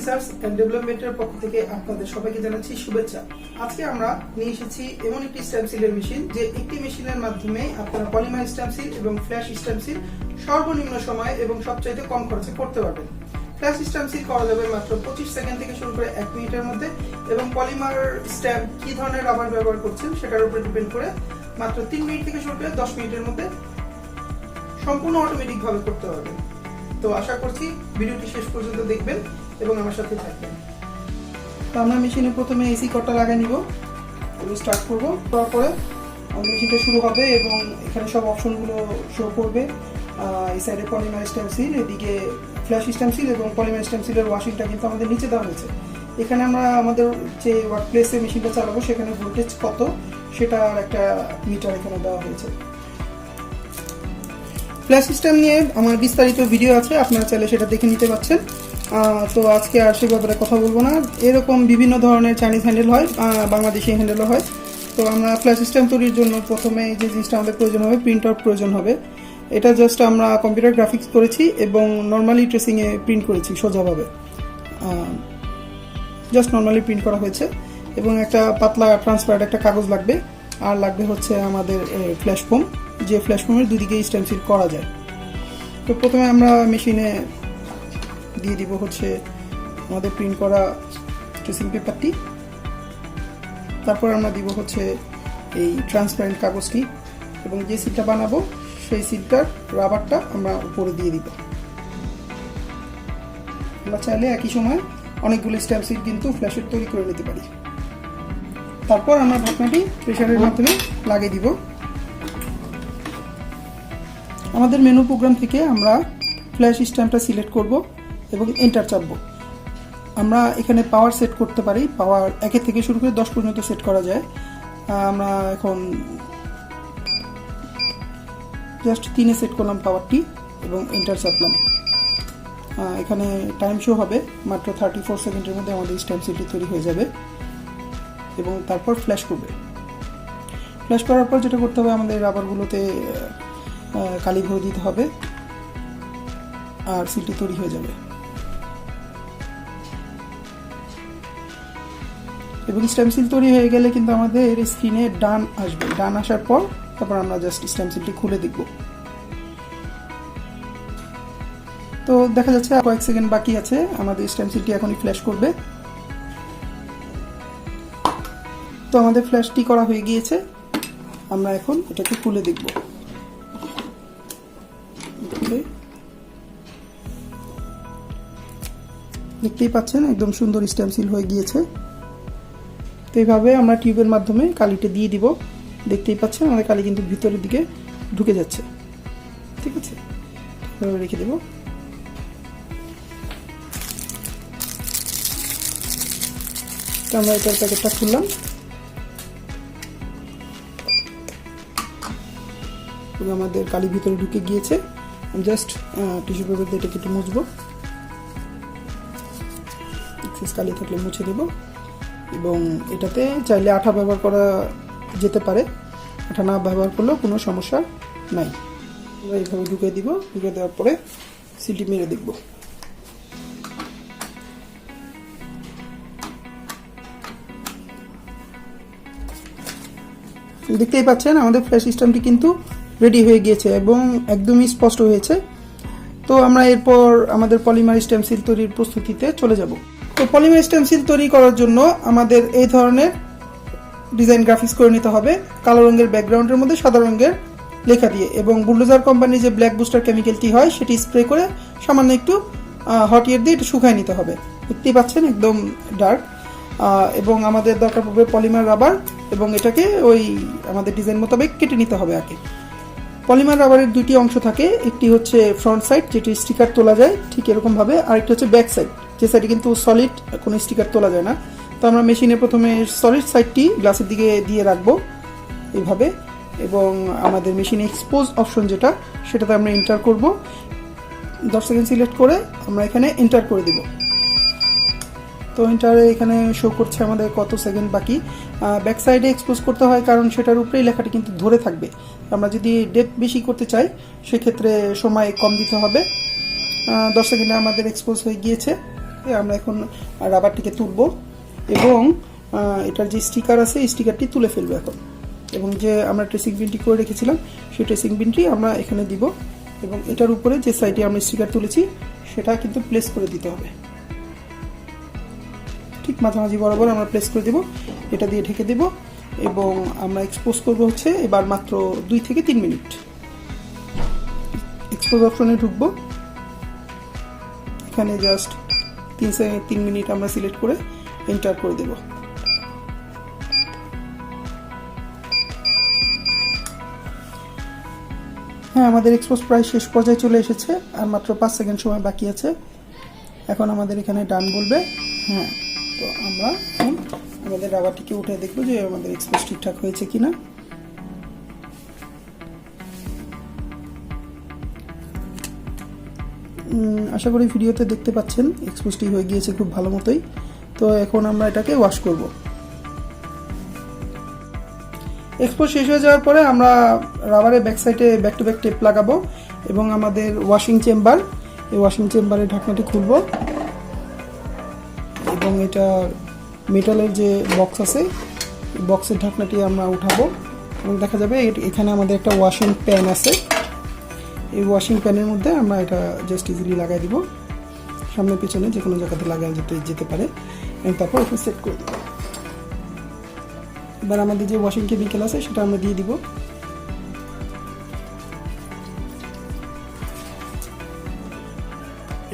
Research and ডেভেলপমেন্টের পক্ষ থেকে আপনাদের সবাইকে জানাচ্ছি শুভেচ্ছা। আজকে আমরা নিয়ে এসেছি এমন একটি স্ট্যাম্প সিলের মেশিন, যে একটি মেশিনের মাধ্যমে আপনারা পলিমার স্ট্যাম্প সিল এবং ফ্ল্যাশ স্ট্যাম্প সিল সর্বনিম্ন সময় এবং সবচাইতে কম খরচে করতে পারবেন। ফ্ল্যাশ স্ট্যাম্প সিল করা যাবে মাত্র 25 সেকেন্ড থেকে শুরু করে 1 মিনিটের মধ্যে, এবং পলিমার স্ট্যাম্প কি ধরনের রাবার ব্যবহার করছেন সেটার উপর ডিপেন্ড করে মাত্র 3 মিনিট থেকে শুরু করে 10 মিনিটের মধ্যে সম্পূর্ণ অটোমেটিক ভাবে করতে পারবেন। তো আশা করছি ভিডিওটি শেষ পর্যন্ত দেখবেন এবং আমার সাথে থাকবেন। তো আমরা মেশিনে প্রথমে এসি কটটা লাগিয়ে নিব এবং স্টার্ট করব। তারপরে আমাদের মেশিনটা শুরু হবে এবং এখানে সব অপশনগুলো শো করবে। এই সাইডে পলিমার স্ট্যাম্প সিল, এদিকে ফ্ল্যাশ স্ট্যাম্প সিল এবং পলিমার স্ট্যাম্প সিলের ওয়াশিংটা কিন্তু আমাদের নিচে দেওয়া হয়েছে। এখানে আমরা আমাদের যে ওয়ার্ক প্লেসে মেশিনটা চালাবো সেখানে ভোল্টেজ কত সেটার একটা মিটার এখানে দেওয়া হয়েছে। ফ্ল্যাশ সিস্টেম নিয়ে আমার বিস্তারিত ভিডিও আছে, আপনারা চাইলে সেটা দেখে নিতে পারছেন। তো আজকে আর সে ব্যাপারে কথা বলবো না। এরকম বিভিন্ন ধরনের চাইনিজ হ্যান্ডেল হয়, বাংলাদেশি হ্যান্ডেলও হয়। তো আমরা ফ্ল্যাশ সিস্টেম তৈরির জন্য প্রথমে যে জিনিসটা আমাদের প্রয়োজন হবে, প্রিন্টার প্রয়োজন হবে। এটা জাস্ট আমরা কম্পিউটার গ্রাফিক্স করেছি এবং নর্মালি ট্রেসিংয়ে প্রিন্ট করেছি সোজাভাবে, জাস্ট নর্মালি প্রিন্ট করা হয়েছে। এবং একটা পাতলা ট্রান্সপারেন্ট একটা কাগজ লাগবে, আর লাগবে হচ্ছে আমাদের ফ্ল্যাশ ফোম, যে ফ্ল্যাশ ফোমের দুদিকে স্ট্যাম্প সিল করা যায়। তো প্রথমে আমরা মেশিনে দিয়ে দিব হচ্ছে আমাদের প্রিন্ট করা ট্রেসিং পেপারটি, তারপর আমরা দিব হচ্ছে এই ট্রান্সপারেন্ট কাগজটি, এবং যে সিলটা বানাবো সেই সিলটার রাবারটা আমরা উপরে দিয়ে দিব। আমরা চাইলে একই সময় অনেকগুলো স্ট্যাম্প সিল কিন্তু ফ্ল্যাশের তৈরি করে নিতে পারি। তারপর আমরা ঢাকনাটি প্রেসারের মাধ্যমে লাগিয়ে দিব। আমাদের মেনু প্রোগ্রাম থেকে আমরা ফ্ল্যাশ স্ট্যাম্পটা সিলেক্ট করব এবং এন্টার চাপবো। আমরা এখানে পাওয়ার সেট করতে পারি, পাওয়ার 1 থেকে শুরু করে 10 পর্যন্ত সেট করা যায়। আমরা এখন জাস্ট 3-এ সেট করলাম পাওয়ারটি এবং এন্টার চাপলাম। এখানে টাইম শো হবে, মাত্র 34 সেকেন্ডের মধ্যে আমাদের স্ট্যাম্প সিলটি তৈরি হয়ে যাবে এবং তারপর ফ্ল্যাশ করবে। ফ্ল্যাশ করার পর যেটা করতে হবে, আমাদের রাবারগুলোতে কালি ভরে দিতে হবে আর সিলটি তৈরি হয়ে যাবে। এবং স্ট্যাম্প সিল তৈরি হয়ে গেলে কিন্তু আমাদের স্ক্রিনে ডান আসবে। ডান আসার পর তারপর আমরা জাস্ট স্ট্যাম্প সিলটি খুলে দেখব। তো দেখা যাচ্ছে কয়েক সেকেন্ড বাকি আছে, আমাদের স্ট্যাম্প সিলটি এখনই ফ্ল্যাশ করবে। তো আমাদের ফ্ল্যাশটি করা হয়ে গিয়েছে, আমরা এখন এটাকে খুলে দেখব। দেখতেই পাচ্ছেন একদম সুন্দর স্ট্যাম্প সিল হয়ে গিয়েছে। তো এইভাবে আমরা টিউবের মাধ্যমে কালিটা দিয়ে দিব। দেখতেই পাচ্ছেন আমাদের কালি কিন্তু ভিতরের দিকে ঢুকে যাচ্ছে। ঠিক আছে, এভাবে রেখে দেব। তো আমরা এটার প্যাকেটটা খুললাম, আমাদের কালি ভিতরে ঢুকে গিয়েছে। জাস্ট টিস্যু পেপার দিয়ে এটাকে একটু মুছবো, এক্সেস কালি থাকলে মুছে দেব। এবং এটাতে চাইলে আঠা ব্যবহার করা যেতে পারে, আঠা না ব্যবহার করলেও কোনো সমস্যা নাই। আমরা এইভাবে ঢুকে দিব, ঢুকে দেওয়ার পরে সিলটি মেরে দেখব। দেখতেই পাচ্ছেন আমাদের ফ্ল্যাশ সিস্টেমটি কিন্তু রেডি হয়ে গিয়েছে এবং একদমই স্পষ্ট হয়েছে। তো আমরা এরপর আমাদের পলিমার স্ট্যাম্প সিল তৈরির প্রস্তুতিতে চলে যাব। তো পলিমার স্ট্যাম্প সিল তৈরি করার জন্য আমাদের এই ধরনের ডিজাইন গ্রাফিক্স করে নিতে হবে, কালো রঙের ব্যাকগ্রাউন্ডের মধ্যে সাদা রঙের লেখা দিয়ে, এবং বুলডোজার কোম্পানির যে ব্ল্যাক বুস্টার কেমিক্যালটি হয় সেটি স্প্রে করে সামান্য একটু হট এয়ার দিয়ে একটু শুকায় নিতে হবে। দেখতেই পাচ্ছেন একদম ডার্ক। এবং আমাদের দরকার পড়বে পলিমার রাবার, এবং এটাকে ওই আমাদের ডিজাইন মোতাবেক কেটে নিতে হবে আগে। পলিমার রাবারের দুইটি অংশ থাকে, একটি হচ্ছে ফ্রন্ট সাইড যেটি স্টিকার তোলা যায় ঠিক এরকমভাবে, আরেকটি হচ্ছে ব্যাক সাইড, যে সাইডে কিন্তু সলিড কোনো স্টিকার তোলা যায় না। তো আমরা মেশিনে প্রথমে সলিড সাইডটি গ্লাসের দিকে দিয়ে রাখবো এইভাবে, এবং আমাদের মেশিনে এক্সপোজ অপশন যেটা সেটাতে আমরা এন্টার করব। 10 সেকেন্ড সিলেক্ট করে আমরা এখানে এন্টার করে দেব। তো এন্টারে এখানে শো করছে আমাদের কত সেকেন্ড বাকি। ব্যাক সাইডে এক্সপোজ করতে হয় কারণ সেটার উপরেই লেখাটি কিন্তু ধরে থাকবে। আমরা যদি ডেপথ বেশি করতে চাই সেক্ষেত্রে সময় কম দিতে হবে। 10 সেকেন্ডে আমাদের এক্সপোজ হয়ে গিয়েছে আমরা এখন রাবারটিকে তুলব এবং এটার যে স্টিকার আছে এই স্টিকারটি তুলে ফেলবো এখন, এবং যে আমরা ট্রেসিং বিনটি করে রেখেছিলাম সেই ট্রেসিং বিনটি আমরা এখানে দিব এবং এটার উপরে যে সাইডে আমরা স্টিকার তুলেছি সেটা কিন্তু প্লেস করে দিতে হবে। ঠিক মাঝামাঝি বরাবর আমরা প্লেস করে দেব, এটা দিয়ে ঢেকে দেব এবং আমরা এক্সপোজ করব হচ্ছে এবার মাত্র 2 থেকে 3 মিনিট। এক্সপোজ অপশনে ঢুকবো, এখানে জাস্ট 3 মিনিট আমরা সিলেক্ট করে এন্টার করে দেব। হ্যাঁ, আমাদের এক্সপোজ প্রায় শেষ পর্যায়ে চলে এসেছে, আর মাত্র 5 সেকেন্ড সময় বাকি আছে। এখন আমাদের এখানে ডান বলবে। হ্যাঁ, তো আমরা এখন আমাদের রাবারটিকে উঠে দেখবো যে আমাদের এক্সপোজ ঠিকঠাক হয়েছে কিনা। আশা করি ভিডিওতে দেখতে পাচ্ছেন এক্সপোজটি হয়ে গিয়েছে খুব ভালো মতোই। তো এখন আমরা এটাকে ওয়াশ করব। এক্সপোজ শেষ হয়ে যাওয়ার পরে আমরা রাবারের ব্যাক সাইডে ব্যাক টু ব্যাক টেপ লাগাবো এবং আমাদের ওয়াশিং চেম্বার, এই ওয়াশিং চেম্বারের ঢাকনাটি খুলব এবং এটা মেটালের যে বক্স আছে বক্সের ঢাকনাটি আমরা উঠাবো এবং দেখা যাবে এখানে আমাদের একটা ওয়াশিং প্যান আছে। এই ওয়াশিং প্যানের মধ্যে আমরা এটা জাস্ট ইজিলি লাগাই দিব, সামনে পিছনে যে কোনো জায়গাতে লাগাই যেতে পারে। তারপর এটা সেট করে দেব। এবার আমাদের যে ওয়াশিং কেমিক্যাল আছে সেটা আমরা দিয়ে দিব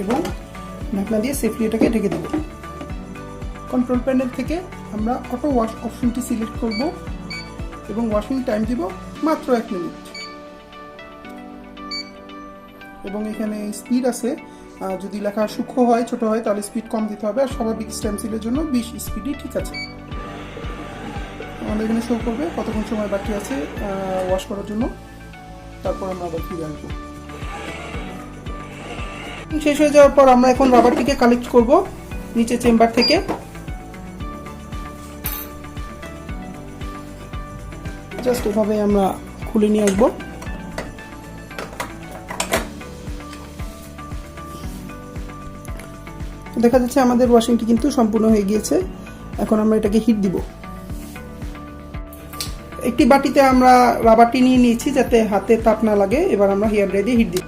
এবং ঢাকনা দিয়ে সেফলি এটাকে ঢেকে দেব। কন্ট্রোল প্যানেল থেকে আমরা অটো ওয়াশ অপশনটি সিলেক্ট করব এবং ওয়াশিং টাইম দিব মাত্র 1 মিনিট। এবং এখানে স্পিড আছে, যদি লেখা সূক্ষ্ম হয় ছোট হয় তাহলে স্পিড কম দিতে হবে, আর স্বাভাবিক স্টেমসিলের জন্য 20 স্পিডই ঠিক আছে। আমাদের এখানে শো করবে কতক্ষণ সময় বাকি আছে ওয়াশ করার জন্য, তারপর আমরা আবার ফিরে আসবো। শেষ হয়ে যাওয়ার পর আমরা এখন রাবারটিকে কালেক্ট করব নিচে চেম্বার থেকে। জাস্ট এভাবে আমরা খুলে নিয়ে আসবো। দেখা যাচ্ছে আমাদের ওয়াশিংটি কিন্তু সম্পূর্ণ হয়ে গিয়েছে। এখন আমরা এটাকে হিট দিব। একটি বাটিতে আমরা রাবারটি নিয়ে নিয়েছি যাতে হাতে তাপ না লাগে। এবার আমরা হেয়ার ড্রাই দিয়ে হিট দিব।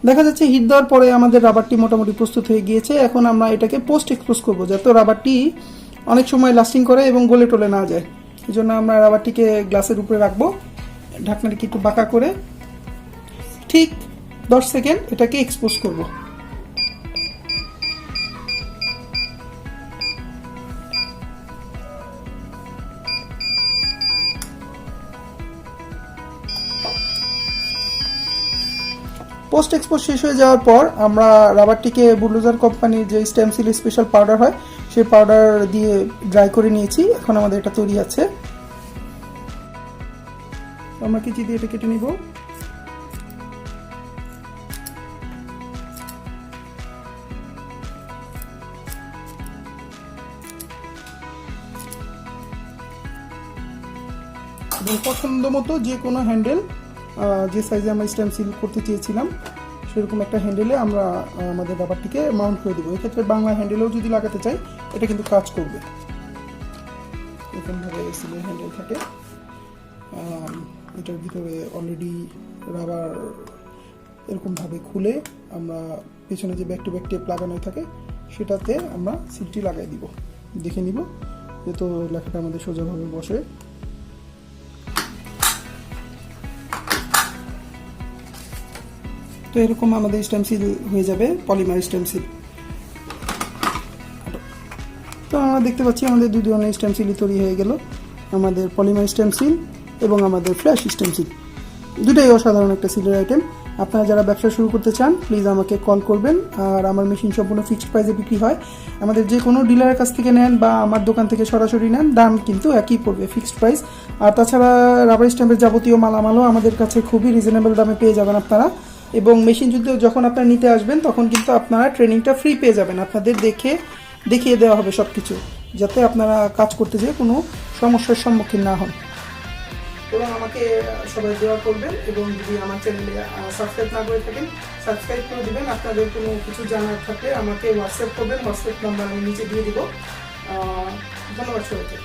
দেখা যাচ্ছে হিট দেওয়ার পরে আমাদের রাবারটি মোটামুটি প্রস্তুত হয়ে গিয়েছে। এখন আমরা এটাকে পোস্ট এক্সপোজ করব যাতে রাবারটি অনেক সময় লাস্টিং করে এবং গলে টলে না যায়। এই জন্য আমরা রাবারটিকে গ্লাসের উপরে রাখবো, ঢাকনাটিকে একটু বাঁকা করে ঠিক 10 সেকেন্ড এটাকে এক্সপোজ করব। পোস্ট এক্সপোজ শেষ হয়ে যাওয়ার পর আমরা রাবারটিকে বুলডোজার কোম্পানির যে স্টেমসিল স্পেশাল পাউডার হয় সেই পাউডার দিয়ে ড্রাই করে নিয়েছি। এখন আমাদের এটা তৈরি আছে। আমরা কেচি দিয়ে এটা কেটে নিব। এবং পছন্দ মতো যে কোনো হ্যান্ডেল, যে সাইজে আমরা স্টেমসিল করতে চেয়েছিলাম সেরকম একটা হ্যান্ডেলে আমরা আমাদের রাবারটিকে মাউন্ট করে দেবো। এক্ষেত্রে বাংলা হ্যান্ডেলেও যদি লাগাতে চাই এটা কিন্তু কাজ করবে। এরকমভাবে সিলের হ্যান্ডেল থাকে, এটার ভিতরে অলরেডি রাবার এরকমভাবে খুলে আমরা পেছনে যে ব্যাক টু ব্যাক টেপ লাগানো থাকে সেটাতে আমরা সিলটি লাগাই দিব। দেখে নিব যেহেতু লেখাটা আমাদের সোজাভাবে বসে। তো এরকম আমাদের স্টেমসিল হয়ে যাবে, পলিমার স্টেমসিল। তো আমরা দেখতে পাচ্ছি আমাদের দুই ধরনের স্টেমসিলই তৈরি হয়ে গেল, আমাদের পলিমার স্টেমসিল এবং আমাদের ফ্ল্যাশ স্টেমসিল। দুটাই অসাধারণ একটা সিলের আইটেম। আপনারা যারা ব্যবসা শুরু করতে চান প্লিজ আমাকে কল করবেন। আর আমার মেশিন সম্পূর্ণ ফিক্সড প্রাইসে বিক্রি হয়। আমাদের যে কোনো ডিলারের কাছ থেকে নেন বা আমার দোকান থেকে সরাসরি নেন, দাম কিন্তু একই পড়বে, ফিক্সড প্রাইস। আর তাছাড়া রাবার স্ট্যাম্পের যাবতীয় মালামালও আমাদের কাছে খুবই রিজনেবল দামে পেয়ে যাবেন আপনারা। এবং মেশিন যদি যখন আপনারা নিতে আসবেন তখন কিন্তু আপনারা ট্রেনিংটা ফ্রি পেয়ে যাবেন। আপনাদের দেখিয়ে দেওয়া হবে সব কিছু, যাতে আপনারা কাজ করতে যেয়ে কোনো সমস্যার সম্মুখীন না হন। এবং আমাকে সবাই দোয়া করবেন, এবং যদি আমার চ্যানেলে সাবস্ক্রাইব না করে থাকেন সাবস্ক্রাইব করে দেবেন। আপনাদের কোনো কিছু জানার থাকলে আমাকে হোয়াটসঅ্যাপ করবেন, হোয়াটসঅ্যাপ নাম্বার আমি নিচে দিয়ে দিব। ধন্যবাদ সবাইকে।